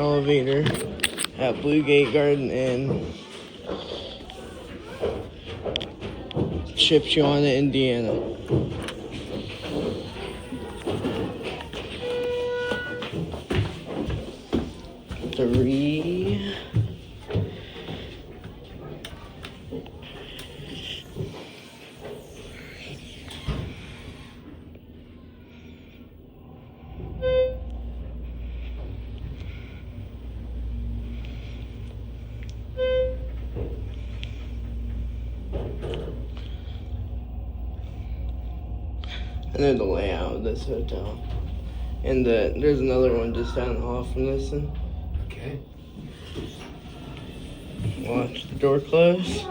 Elevator at Blue Gate Garden Inn, Shipshawana, Indiana. Three. And then the layout of this hotel. And there's another one just down the hall from this one. Okay. Watch the door close.